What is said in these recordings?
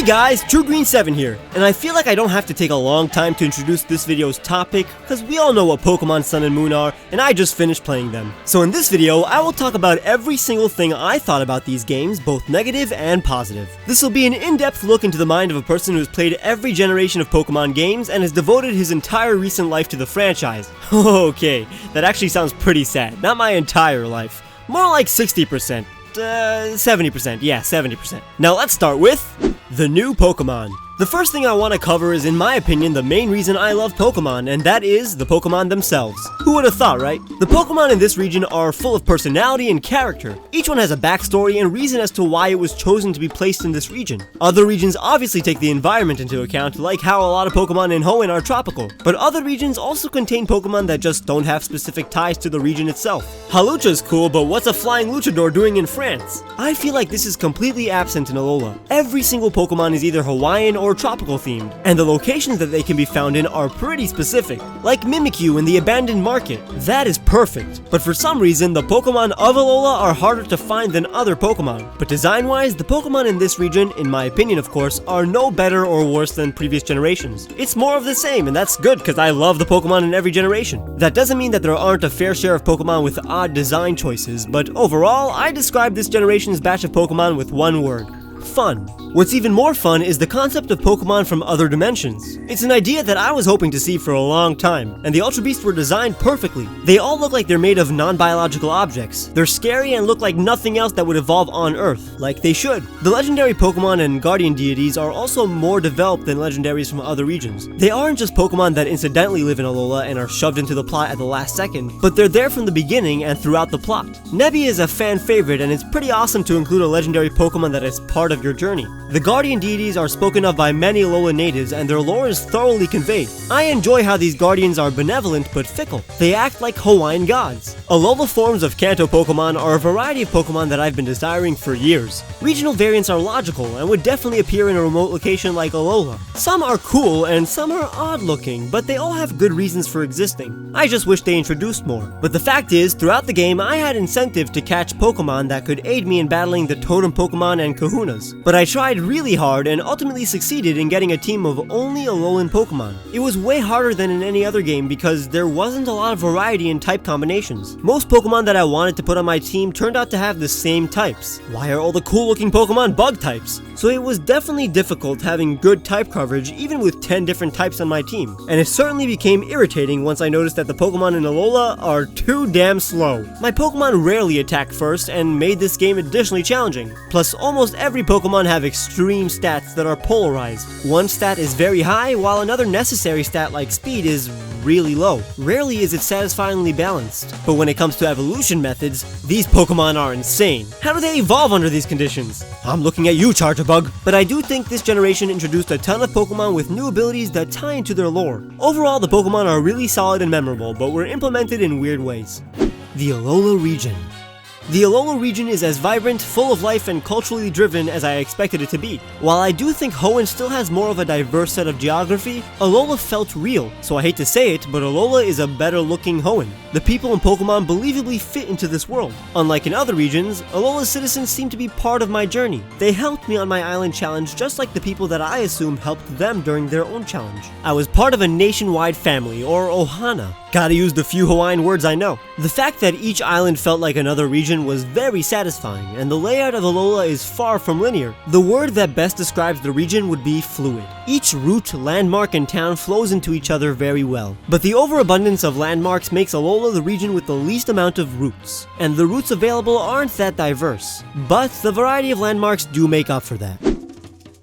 guys, Truegreen7 here, and I feel like I don't have to take a long time to introduce this video's topic, because we all know what Pokemon Sun and Moon are, and I just finished playing them. So in this video, I will talk about every single thing I thought about these games, both negative and positive. This will be an in-depth look into the mind of a person who has played every generation of Pokemon games and has devoted his entire recent life to the franchise. Okay, that actually sounds pretty sad. Not my entire life. More like 60%. 70%, yeah, 70%. Now let's start with the new Pokemon. The first thing I want to cover is, in my opinion, the main reason I love Pokemon, and that is the Pokemon themselves. Who would have thought, right? The Pokemon in this region are full of personality and character. Each one has a backstory and reason as to why it was chosen to be placed in this region. Other regions obviously take the environment into account, like how a lot of Pokemon in Hoenn are tropical. But other regions also contain Pokemon that just don't have specific ties to the region itself. Hawlucha's cool, but what's a flying luchador doing in France? I feel like this is completely absent in Alola. Every single Pokemon is either Hawaiian or tropical themed, and the locations that they can be found in are pretty specific, like Mimikyu in the abandoned market. That is perfect, but for some reason the Pokemon of Alola are harder to find than other Pokemon. But design-wise, the Pokemon in this region, in my opinion of course, are no better or worse than previous generations. It's more of the same, and that's good because I love the Pokemon in every generation. That doesn't mean that there aren't a fair share of Pokemon with odd design choices, but overall, I describe this generation's batch of Pokemon with one word: fun. What's even more fun is the concept of Pokemon from other dimensions. It's an idea that I was hoping to see for a long time, and the Ultra Beasts were designed perfectly. They all look like they're made of non-biological objects. They're scary and look like nothing else that would evolve on Earth, like they should. The legendary Pokemon and guardian deities are also more developed than legendaries from other regions. They aren't just Pokemon that incidentally live in Alola and are shoved into the plot at the last second, but they're there from the beginning and throughout the plot. Nebby is a fan favorite, and it's pretty awesome to include a legendary Pokemon that is part of your journey. The guardian deities are spoken of by many Alola natives, and their lore is thoroughly conveyed. I enjoy how these guardians are benevolent but fickle. They act like Hawaiian gods. Alola forms of Kanto Pokemon are a variety of Pokemon that I've been desiring for years. Regional variants are logical and would definitely appear in a remote location like Alola. Some are cool and some are odd looking, but they all have good reasons for existing. I just wish they introduced more. But the fact is, throughout the game I had incentive to catch Pokemon that could aid me in battling the Totem Pokemon and Kahunas. But I tried really hard and ultimately succeeded in getting a team of only Alolan Pokemon. It was way harder than in any other game because there wasn't a lot of variety in type combinations. Most Pokemon that I wanted to put on my team turned out to have the same types. Why are all the cool looking Pokemon bug types? So it was definitely difficult having good type coverage even with 10 different types on my team. And it certainly became irritating once I noticed that the Pokemon in Alola are too damn slow. My Pokemon rarely attack first and made this game additionally challenging. Plus, almost every Pokemon have extreme stats that are polarized. One stat is very high, while another necessary stat like speed is really low. Rarely is it satisfyingly balanced. But when it comes to evolution methods, these Pokemon are insane. How do they evolve under these conditions? I'm looking at you, Charjabug. But I do think this generation introduced a ton of Pokemon with new abilities that tie into their lore. Overall, the Pokemon are really solid and memorable, but were implemented in weird ways. The Alola region. The Alola region is as vibrant, full of life, and culturally driven as I expected it to be. While I do think Hoenn still has more of a diverse set of geography, Alola felt real, so I hate to say it, but Alola is a better looking Hoenn. The people and Pokemon believably fit into this world. Unlike in other regions, Alola's citizens seem to be part of my journey. They helped me on my island challenge just like the people that I assume helped them during their own challenge. I was part of a nationwide family, or Ohana. Gotta use the few Hawaiian words I know. The fact that each island felt like another region was very satisfying, and the layout of Alola is far from linear. The word that best describes the region would be fluid. Each route, landmark, and town flows into each other very well. But the overabundance of landmarks makes Alola the region with the least amount of routes. And the routes available aren't that diverse. But the variety of landmarks do make up for that.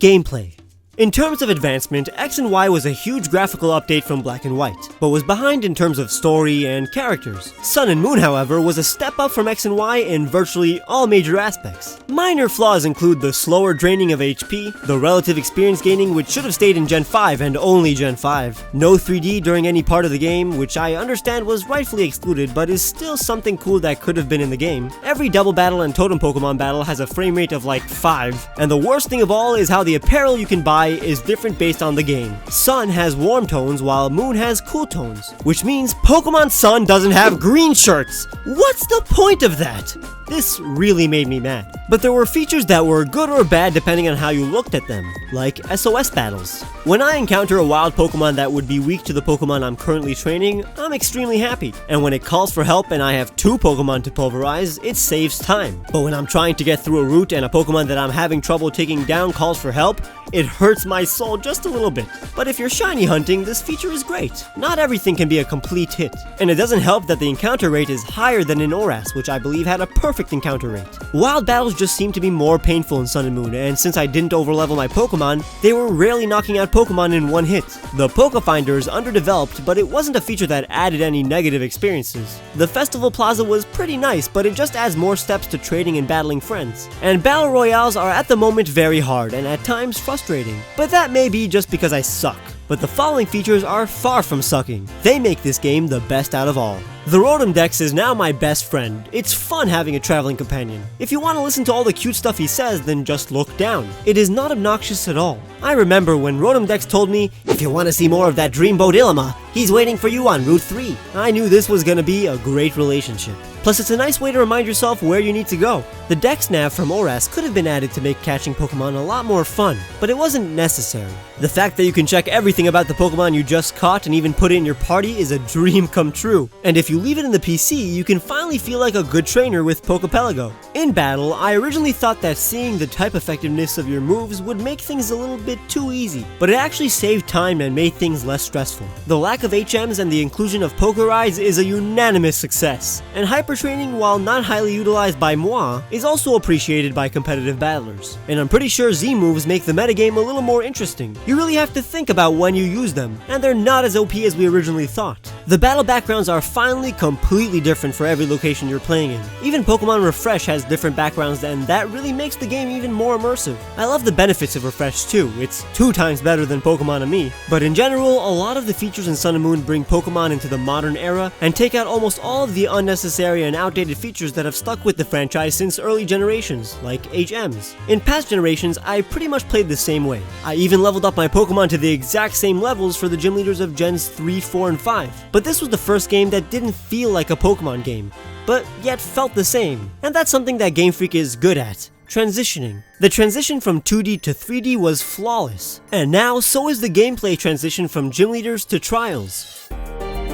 Gameplay. In terms of advancement, X and Y was a huge graphical update from Black and White, but was behind in terms of story and characters. Sun and Moon, however, was a step up from X and Y in virtually all major aspects. Minor flaws include the slower draining of HP, the relative experience gaining which should have stayed in Gen 5 and only Gen 5, no 3D during any part of the game, which I understand was rightfully excluded but is still something cool that could have been in the game. Every double battle and totem Pokemon battle has a frame rate of like 5, and the worst thing of all is how the apparel you can buy is different based on the game. Sun has warm tones while Moon has cool tones, which means Pokemon Sun doesn't have green shirts. What's the point of that? This really made me mad. But there were features that were good or bad depending on how you looked at them, like SOS battles. When I encounter a wild Pokemon that would be weak to the Pokemon I'm currently training, I'm extremely happy. And when it calls for help and I have 2 Pokemon to pulverize, it saves time. But when I'm trying to get through a route and a Pokemon that I'm having trouble taking down calls for help, it hurts my soul just a little bit. But if you're shiny hunting, this feature is great. Not everything can be a complete hit. And it doesn't help that the encounter rate is higher than in ORAS, which I believe had a perfect encounter rate. Wild battles just seem to be more painful in Sun and Moon, and since I didn't overlevel my Pokemon, they were rarely knocking out Pokemon in one hit. The Pokefinder is underdeveloped, but it wasn't a feature that added any negative experiences. The Festival Plaza was pretty nice, but it just adds more steps to trading and battling friends. And Battle Royales are at the moment very hard, and at times frustrating. But that may be just because I suck. But the following features are far from sucking. They make this game the best out of all. The Rotom Dex is now my best friend. It's fun having a traveling companion. If you want to listen to all the cute stuff he says, then just look down. It is not obnoxious at all. I remember when Rotom Dex told me, "If you want to see more of that Dreamboat Ilima, he's waiting for you on Route 3. I knew this was gonna be a great relationship. Plus, it's a nice way to remind yourself where you need to go. The Dex Nav from ORAS could have been added to make catching Pokemon a lot more fun, but it wasn't necessary. The fact that you can check everything about the Pokemon you just caught and even put it in your party is a dream come true. And if you leave it in the PC, you can finally feel like a good trainer with Pokepelago. In battle, I originally thought that seeing the type effectiveness of your moves would make things a little bit too easy, but it actually saved time and made things less stressful. The lack of HMs and the inclusion of Poke Rides is a unanimous success, and Hyper Training, while not highly utilized by moi, is also appreciated by competitive battlers. And I'm pretty sure Z moves make the metagame a little more interesting. You really have to think about when you use them, and they're not as OP as we originally thought. The battle backgrounds are finally completely different for every location you're playing in. Even Pokemon Refresh has different backgrounds, and that really makes the game even more immersive. I love the benefits of Refresh too. It's 2 times better than Pokemon Ami. But in general, a lot of the features in Sun and Moon bring Pokemon into the modern era and take out almost all of the unnecessary and outdated features that have stuck with the franchise since early generations, like HMs. In past generations, I pretty much played the same way. I even leveled up my Pokemon to the exact same levels for the gym leaders of Gens 3, 4, and 5. But this was the first game that didn't feel like a Pokemon game, but yet felt the same. And that's something that Game Freak is good at. Transitioning. The transition from 2D to 3D was flawless. And now, so is the gameplay transition from gym leaders to trials.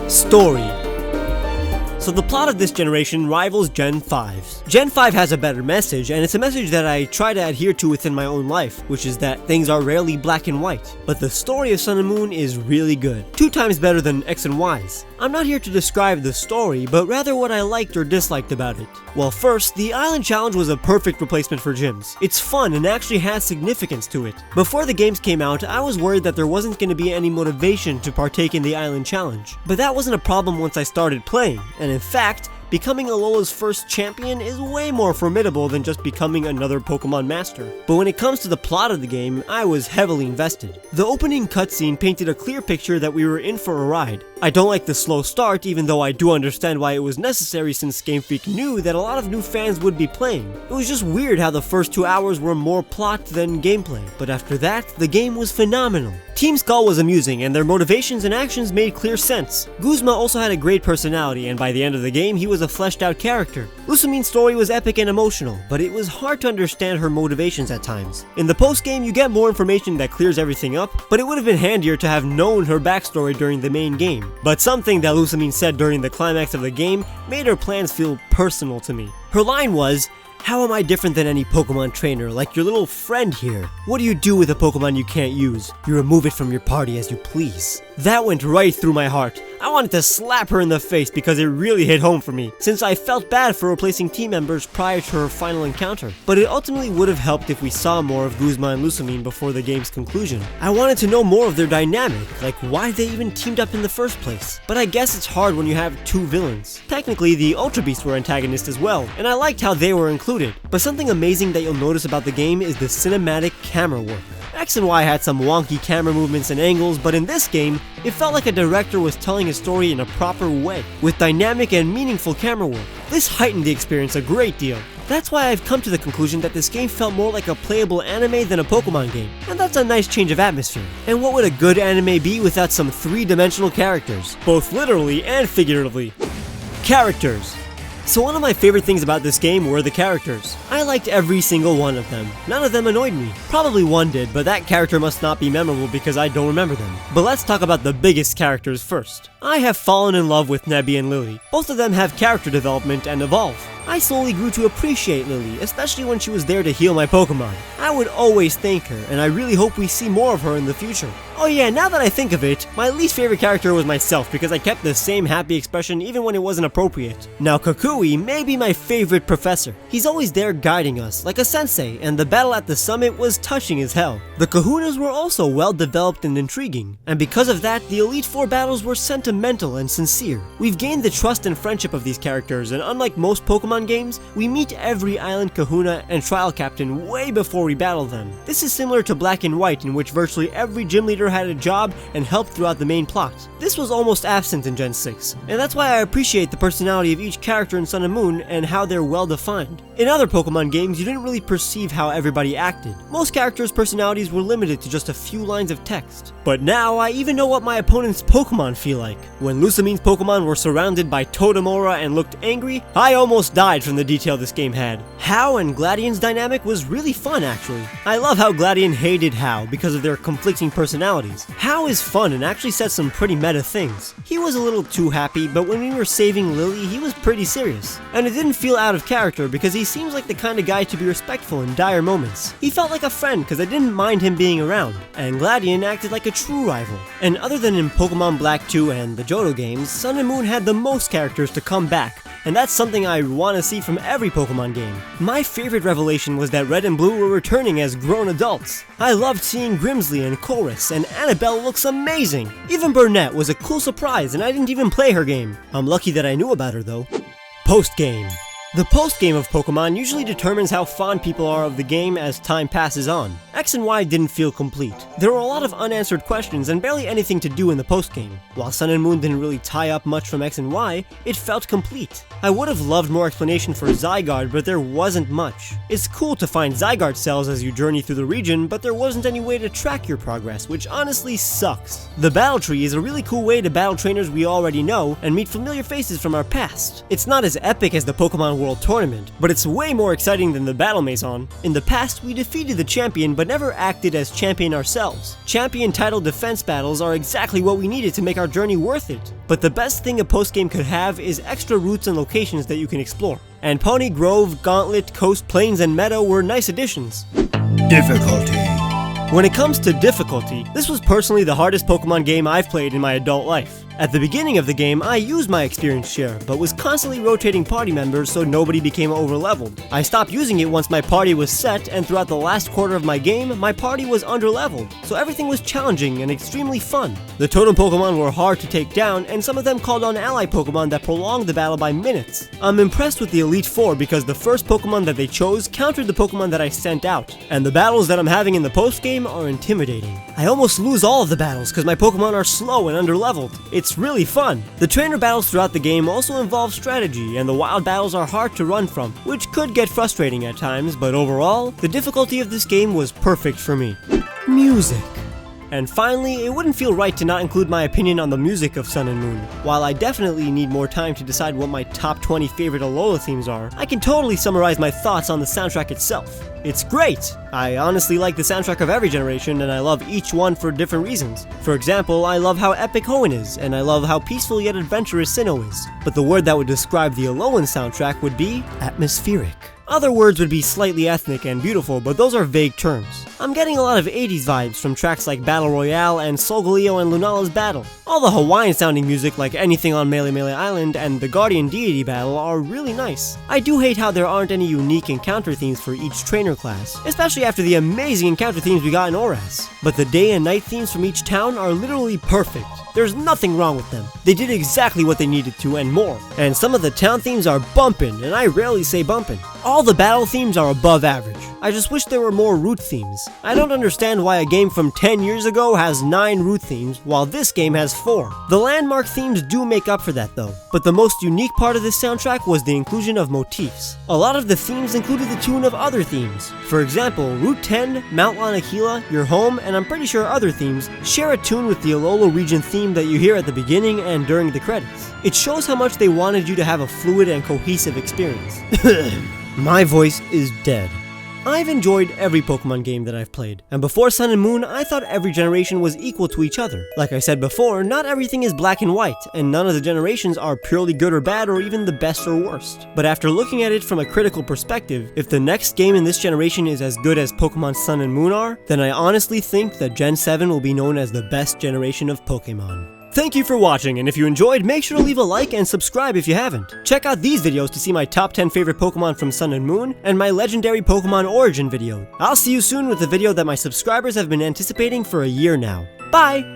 Story. So the plot of this generation rivals Gen 5's. Gen 5 has a better message, and it's a message that I try to adhere to within my own life, which is that things are rarely black and white. But the story of Sun and Moon is really good. 2 times better than X and Y's. I'm not here to describe the story, but rather what I liked or disliked about it. Well, first, the Island Challenge was a perfect replacement for gyms. It's fun and actually has significance to it. Before the games came out, I was worried that there wasn't going to be any motivation to partake in the Island Challenge. But that wasn't a problem once I started playing, and in fact, becoming Alola's first champion is way more formidable than just becoming another Pokemon master. But when it comes to the plot of the game, I was heavily invested. The opening cutscene painted a clear picture that we were in for a ride. I don't like the slow start, even though I do understand why it was necessary since Game Freak knew that a lot of new fans would be playing. It was just weird how the first 2 hours were more plot than gameplay, but after that, the game was phenomenal. Team Skull was amusing, and their motivations and actions made clear sense. Guzma also had a great personality, and by the end of the game, he was a fleshed out character. Lusamin's story was epic and emotional, but it was hard to understand her motivations at times. In the post-game, you get more information that clears everything up, but it would have been handier to have known her backstory during the main game. But something that Lusamin said during the climax of the game made her plans feel personal to me. Her line was, "How am I different than any Pokemon trainer, like your little friend here? What do you do with a Pokemon you can't use? You remove it from your party as you please." That went right through my heart. I wanted to slap her in the face because it really hit home for me, since I felt bad for replacing team members prior to her final encounter. But it ultimately would have helped if we saw more of Guzma and Lusamin before the game's conclusion. I wanted to know more of their dynamic, like why they even teamed up in the first place. But I guess it's hard when you have 2 villains. Technically, the Ultra Beasts were antagonists as well, and I liked how they were included. But something amazing that you'll notice about the game is the cinematic camera work. X and Y had some wonky camera movements and angles, but in this game, it felt like a director was telling a story in a proper way, with dynamic and meaningful camera work. This heightened the experience a great deal. That's why I've come to the conclusion that this game felt more like a playable anime than a Pokemon game, and that's a nice change of atmosphere. And what would a good anime be without some 3-dimensional characters, both literally and figuratively? Characters. So one of my favorite things about this game were the characters. I liked every single one of them. None of them annoyed me. Probably one did, but that character must not be memorable because I don't remember them. But let's talk about the biggest characters first. I have fallen in love with Nebby and Lily. Both of them have character development and evolve. I slowly grew to appreciate Lily, especially when she was there to heal my Pokemon. I would always thank her, and I really hope we see more of her in the future. Oh yeah, now that I think of it, my least favorite character was myself because I kept the same happy expression even when it wasn't appropriate. Now Kukui may be my favorite professor. He's always there guiding us, like a sensei, and the battle at the summit was touching as hell. The Kahunas were also well developed and intriguing, and because of that, the Elite Four battles were sentimental and sincere. We've gained the trust and friendship of these characters, and unlike most Pokemon games, we meet every Island Kahuna and Trial Captain way before we battle them. This is similar to Black and White, in which virtually every gym leader had a job and helped throughout the main plot. This was almost absent in Gen 6, and that's why I appreciate the personality of each character in Sun and Moon and how they're well defined. In other Pokemon games, you didn't really perceive how everybody acted. Most characters' personalities were limited to just a few lines of text. But now, I even know what my opponent's Pokemon feel like. When Lusamine's Pokemon were surrounded by Totodile and looked angry, I almost died from the detail this game had. Hau and Gladian's dynamic was really fun actually. I love how Gladian hated Hau because of their conflicting personalities. Hau is fun and actually says some pretty meta things. He was a little too happy, but when we were saving Lily, he was pretty serious. And it didn't feel out of character because he seems like the kind of guy to be respectful in dire moments. He felt like a friend because I didn't mind him being around, and Gladian acted like a true rival. And other than in Pokemon Black 2 and the Johto games, Sun and Moon had the most characters to come back, and that's something I want to see from every Pokemon game. My favorite revelation was that Red and Blue were returning as grown adults. I loved seeing Grimsley and Chorus, and Annabelle looks amazing! Even Burnett was a cool surprise, and I didn't even play her game. I'm lucky that I knew about her though. Postgame. The postgame of Pokemon usually determines how fond people are of the game as time passes on. X and Y didn't feel complete. There were a lot of unanswered questions and barely anything to do in the postgame. While Sun and Moon didn't really tie up much from X and Y, it felt complete. I would have loved more explanation for Zygarde, but there wasn't much. It's cool to find Zygarde cells as you journey through the region, but there wasn't any way to track your progress, which honestly sucks. The Battle Tree is a really cool way to battle trainers we already know and meet familiar faces from our past. It's not as epic as the Pokemon World Tournament, but it's way more exciting than the Battle Maison. In the past, we defeated the champion but never acted as champion ourselves. Champion title defense battles are exactly what we needed to make our journey worth it. But the best thing a postgame could have is extra routes and locations that you can explore. And Pony Grove, Gauntlet, Coast, Plains, and Meadow were nice additions. Difficulty. When it comes to difficulty, this was personally the hardest Pokemon game I've played in my adult life. At the beginning of the game, I used my experience share, but was constantly rotating party members so nobody became overleveled. I stopped using it once my party was set, and throughout the last quarter of my game, my party was underleveled, so everything was challenging and extremely fun. The totem Pokemon were hard to take down, and some of them called on ally Pokemon that prolonged the battle by minutes. I'm impressed with the Elite Four because the first Pokemon that they chose countered the Pokemon that I sent out, and the battles that I'm having in the post-game are intimidating. I almost lose all of the battles because my Pokemon are slow and underleveled. It's really fun. The trainer battles throughout the game also involve strategy, and the wild battles are hard to run from, which could get frustrating at times, but overall, the difficulty of this game was perfect for me. Music. And finally, it wouldn't feel right to not include my opinion on the music of Sun and Moon. While I definitely need more time to decide what my top 20 favorite Alola themes are, I can totally summarize my thoughts on the soundtrack itself. It's great! I honestly like the soundtrack of every generation, and I love each one for different reasons. For example, I love how epic Hoenn is, and I love how peaceful yet adventurous Sinnoh is. But the word that would describe the Alolan soundtrack would be atmospheric. Other words would be slightly ethnic and beautiful, but those are vague terms. I'm getting a lot of 80s vibes from tracks like Battle Royale and Solgaleo and Lunala's battle. All the Hawaiian sounding music like anything on Melee Melee Island and the Guardian Deity battle are really nice. I do hate how there aren't any unique encounter themes for each trainer class, especially after the amazing encounter themes we got in ORAS. But the day and night themes from each town are literally perfect. There's nothing wrong with them. They did exactly what they needed to and more. And some of the town themes are bumpin', and I rarely say bumpin'. All the battle themes are above average. I just wish there were more route themes. I don't understand why a game from 10 years ago has 9 route themes, while this game has 4. The landmark themes do make up for that though, but the most unique part of this soundtrack was the inclusion of motifs. A lot of the themes included the tune of other themes. For example, Route 10, Mount Lanakila, Your Home, and I'm pretty sure other themes share a tune with the Ololo region theme that you hear at the beginning and during the credits. It shows how much they wanted you to have a fluid and cohesive experience. My voice is dead. I've enjoyed every Pokemon game that I've played, and before Sun and Moon, I thought every generation was equal to each other. Like I said before, not everything is black and white, and none of the generations are purely good or bad or even the best or worst. But after looking at it from a critical perspective, if the next game in this generation is as good as Pokemon Sun and Moon are, then I honestly think that Gen 7 will be known as the best generation of Pokemon. Thank you for watching, and if you enjoyed, make sure to leave a like and subscribe if you haven't. Check out these videos to see my top 10 favorite Pokemon from Sun and Moon, and my legendary Pokemon origin video. I'll see you soon with the video that my subscribers have been anticipating for a year now. Bye!